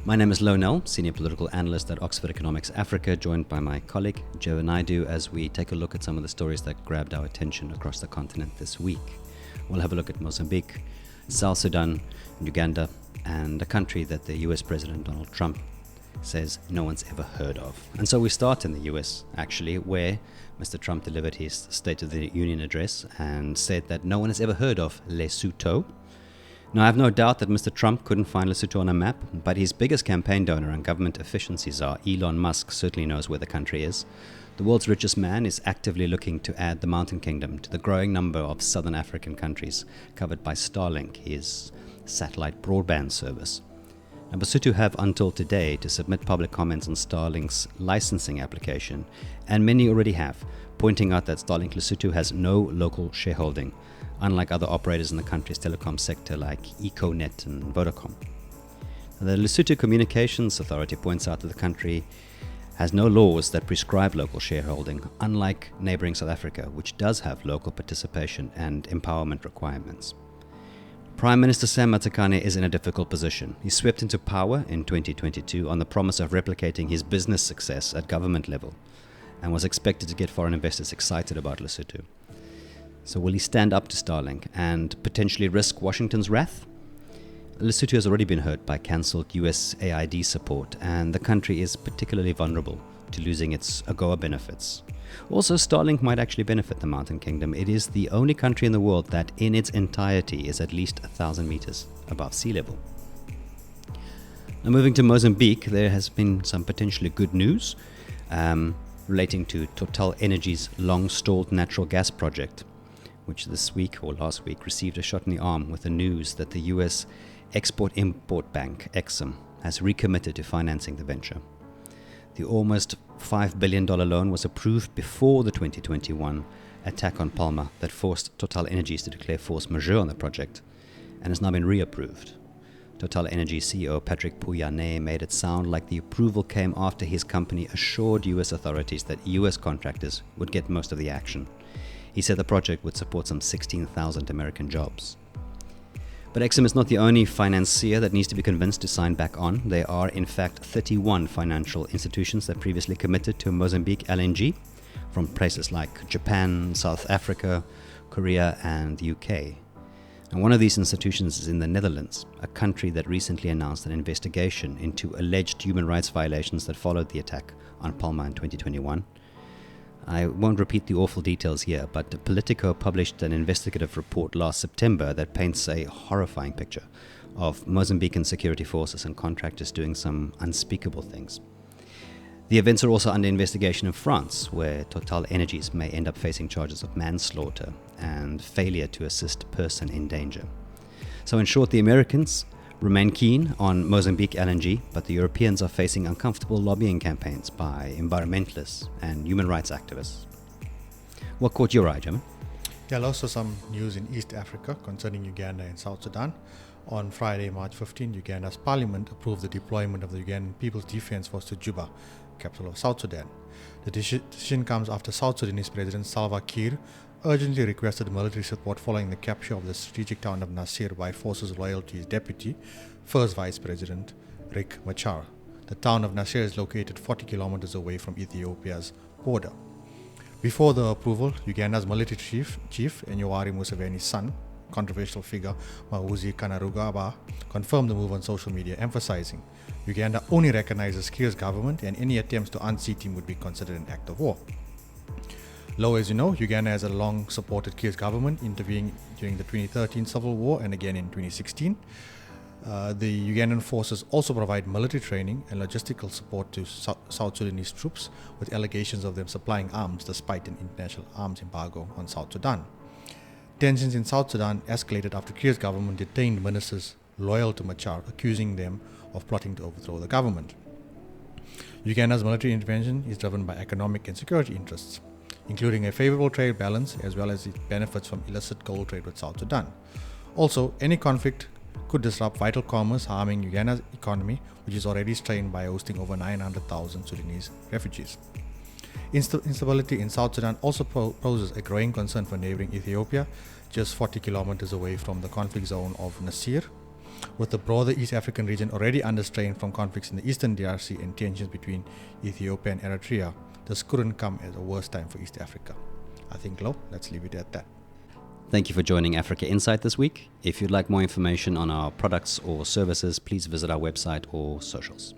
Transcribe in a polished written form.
My name is Louw, Senior Political Analyst at Oxford Economics Africa, joined by my colleague Jervin Naidoo as we take a look at some of the stories that grabbed our attention across the continent this week. We'll have a look at Mozambique, South Sudan, Uganda, and a country that the US President Donald Trump says no one's ever heard of. And so we start in the US, actually, where Mr. Trump delivered his State of the Union address and said that no one has ever heard of Lesotho. Now, I have no doubt that Mr. Trump couldn't find Lesotho on a map, but his biggest campaign donor and government efficiency czar, Elon Musk, certainly knows where the country is. The world's richest man is actively looking to add the Mountain Kingdom to the growing number of southern African countries covered by Starlink, his satellite broadband service. Now, Lesotho have until today to submit public comments on Starlink's licensing application, and many already have, pointing out that Starlink Lesotho has no local shareholding, unlike other operators in the country's telecom sector like Econet and Vodacom. The Lesotho Communications Authority points out that the country has no laws that prescribe local shareholding, unlike neighboring South Africa, which does have local participation and empowerment requirements. Prime Minister Sam Matekane is in a difficult position. He swept into power in 2022 on the promise of replicating his business success at government level and was expected to get foreign investors excited about Lesotho. So will he stand up to Starlink and potentially risk Washington's wrath? Lesotho has already been hurt by cancelled USAID support, and the country is particularly vulnerable to losing its AGOA benefits. Also, Starlink might actually benefit the Mountain Kingdom. It is the only country in the world that in its entirety is at least 1,000 meters above sea level. Now, moving to Mozambique, there has been some potentially good news relating to Total Energy's long-stalled natural gas project, which this week or last week received a shot in the arm with the news that the US Export-Import Bank, Exim, has recommitted to financing the venture. The almost $5 billion loan was approved before the 2021 attack on Palma that forced Total Energies to declare force majeure on the project, and has now been reapproved. Total Energy CEO Patrick Pouyanné made it sound like the approval came after his company assured US authorities that US contractors would get most of the action. He said the project would support some 16,000 American jobs. But Exim is not the only financier that needs to be convinced to sign back on. There are, in fact, 31 financial institutions that previously committed to Mozambique LNG from places like Japan, South Africa, Korea, and the UK. And one of these institutions is in the Netherlands, a country that recently announced an investigation into alleged human rights violations that followed the attack on Palma in 2021. I won't repeat the awful details here, but Politico published an investigative report last September that paints a horrifying picture of Mozambican security forces and contractors doing some unspeakable things. The events are also under investigation in France, where Total Energies may end up facing charges of manslaughter and failure to assist person in danger. So in short, the Americans remain keen on Mozambique LNG, but the Europeans are facing uncomfortable lobbying campaigns by environmentalists and human rights activists. What caught your eye, Jervin? Yeah, also some news in East Africa concerning Uganda and South Sudan. On Friday, March 15, Uganda's parliament approved the deployment of the Ugandan People's Defense Force to Juba, capital of South Sudan. The decision comes after South Sudanese President Salva Kiir urgently requested military support following the capture of the strategic town of Nasir by forces loyal to his deputy, First Vice President Riek Machar. The town of Nasir is located 40 kilometers away from Ethiopia's border. Before the approval, Uganda's military chief Yoweri Museveni's son, controversial figure Muhoozi Kainerugaba, confirmed the move on social media, emphasizing Uganda only recognizes Kiir's government and any attempts to unseat him would be considered an act of war. Louw, as you know, Uganda has long supported Kiir's government, intervening during the 2013 civil war and again in 2016. The Ugandan forces also provide military training and logistical support to South Sudanese troops, with allegations of them supplying arms despite an international arms embargo on South Sudan. Tensions in South Sudan escalated after Kiir's government detained ministers loyal to Machar, accusing them of plotting to overthrow the government. Uganda's military intervention is driven by economic and security interests, including a favorable trade balance as well as its benefits from illicit gold trade with South Sudan. Also, any conflict could disrupt vital commerce, harming Uganda's economy, which is already strained by hosting over 900,000 Sudanese refugees. Instability in South Sudan also poses a growing concern for neighboring Ethiopia, just 40 kilometers away from the conflict zone of Nasir. With the broader East African region already under strain from conflicts in the eastern DRC and tensions between Ethiopia and Eritrea, this couldn't come at a worse time for East Africa. I think, Louw, let's leave it at that. Thank you for joining Africa Insight this week. If you'd like more information on our products or services, please visit our website or socials.